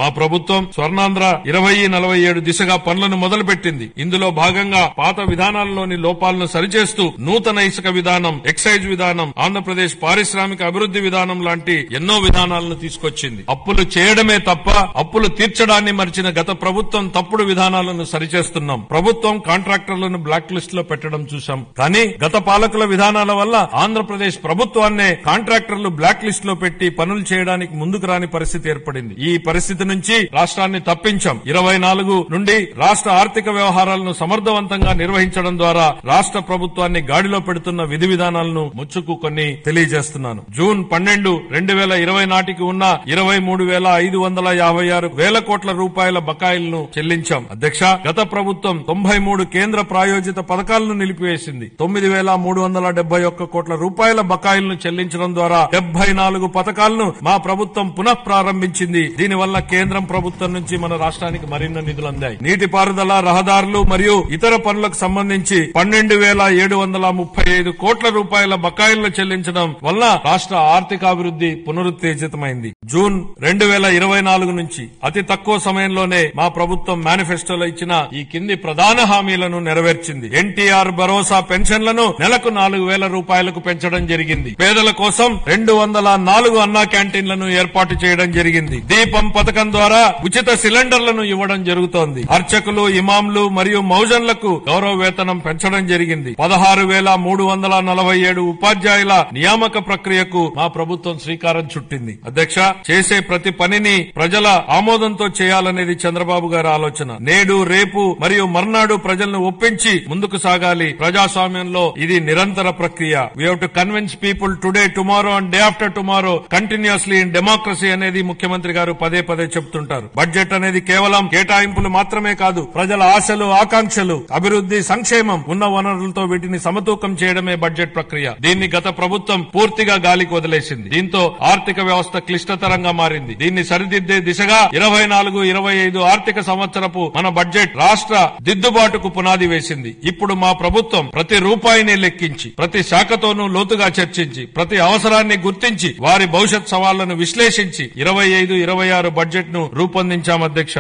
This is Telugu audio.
మా ప్రభుత్వం స్వర్ణాంధ్ర 2047 దిశగా పనులను మొదలుపెట్టింది. ఇందులో భాగంగా పాత విధానాల్లోని లోపాలను సరిచేస్తూ నూతన ఇసుక విధానం, ఎక్సైజ్ విధానం, ఆంధ్రప్రదేశ్ పారిశ్రామిక అభివృద్ది విధానం లాంటి ఎన్నో విధానాలను తీసుకొచ్చింది. అప్పులు చేయడమే తప్ప అప్పులు తీర్చడాన్ని మరిచిన గత ప్రభుత్వం తప్పుడు విధానాలను సరిచేస్తున్నాం. ప్రభుత్వం కాంట్రాక్టర్లను బ్లాక్ లిస్ట్ లో పెట్టడం చూశాం. కానీ గత పాలకుల విధానాల వల్ల ఆంధ్రప్రదేశ్ ప్రభుత్వాన్నే కాంట్రాక్టర్లు బ్లాక్ లిస్ట్ లో పెట్టి పనులు చేయడానికి ముందుకు రాని పరిస్థితి ఏర్పడింది. ఈ పరిస్థితి నుంచి రాష్ట్రాన్ని తప్పించాం. 24 నుండి రాష్ట్ర ఆర్థిక వ్యవహారాలను సమర్థవంతంగా నిర్వహించడం ద్వారా రాష్ట్ర ప్రభుత్వాన్ని గాడిలో పెడుతున్న విధి విధానాలను ముచ్చుకు కొన్ని తెలియజేస్తున్నాను. జూన్ 12, 2020 నాటికి ఉన్న 23,556 వేల కోట్ల రూపాయల బకాయిలను చెల్లించాం. అధ్యక్ష, గత ప్రభుత్వం 93 కేంద్ర ప్రాయోజిత పథకాలను నిలిపివేసింది. 9,371 కోట్ల రూపాయల బకాయిలను చెల్లించడం ద్వారా 74 పథకాలను మా ప్రభుత్వం పునః ప్రారంభించింది. దీనివల్ల కేంద్రం ప్రభుత్వం నుంచి మన రాష్ట్రానికి మరిన్ని నిధులు అందాయి. నీటిపారుదల, రహదారులు మరియు ఇతర పనులకు సంబంధించి 12,735 కోట్ల రూపాయల బకాయిలను చెల్లించడం వల్ల రాష్ట్ర ఆర్థికాభివృద్ది పునరుత్తేజితమైంది. జూన్ 2024 నుంచి అతి తక్కువ సమయంలోనే మా ప్రభుత్వం మేనిఫెస్టోలో ఇచ్చిన ఈ కింది ప్రధాన హామీలను నెరవేర్చింది. ఎన్టీఆర్ భరోసా పెన్షన్లను నెలకు 4,000 రూపాయలకు పెంచడం జరిగింది. పేదల కోసం 204 అన్నా క్యాంటీన్లను ఏర్పాటు చేయడం జరిగింది. దీపం పథకం ద్వారా ఉచిత సిలిండర్లను ఇవ్వడం జరుగుతోంది. అర్చకులు, ఇమాంలు మరియు మౌజన్లకు గౌరవ వేతనం పెంచడం జరిగింది. 16,347 ఉపాధ్యాయుల నియామక ప్రక్రియకు మా ప్రభుత్వం శ్రీకారం చుట్టింది. అధ్యక్ష, చేసే ప్రతి పనిని ప్రజల ఆమోదంతో చేయాలనేది చంద్రబాబు గారి ఆలోచన. నేడు, రేపు మరియు మర్నాడు ప్రజలను ఒప్పించి ముందుకు సాగాలి. ప్రజాస్వామ్యంలో ఇది నిరంతర ప్రక్రియ. We have to convince people today, tomorrow and day after tomorrow continuously in democracy అనేది ముఖ్యమంత్రి గారు పదే పదే చెప్తుంటారు. బడ్జెట్ అనేది కేవలం కేటాయింపులు మాత్రమే కాదు. ప్రజల ఆశలు, ఆకాంక్షలు, అభివృద్ది, సంక్షేమం, ఉన్న వనరులతో వీటిని సమతూకం చేయడమే బడ్జెట్ ప్రక్రియ. దీన్ని గత ప్రభుత్వం పూర్తిగా గాలికి వదిలేసింది. దీంతో ఆర్థిక వ్యవస్థ క్లిష్టతరంగా మారింది. దీన్ని సరిదిద్దే దిశగా 24-25 ఆర్థిక సంవత్సరపు మన బడ్జెట్ రాష్ట్ర దిద్దుబాటుకు పునాది వేసింది. ఇప్పుడు మా ప్రభుత్వం ప్రతి రూపాయిని లెక్కించి, ప్రతి శాఖతోనూ లోతుగా చర్చించి, ప్రతి అవసరాన్ని గుర్తించి, వారి భవిష్యత్ సవాళ్లను విశ్లేషించి 25-26 బడ్జెట్ ను రూపొందించాం. అధ్యక్ష.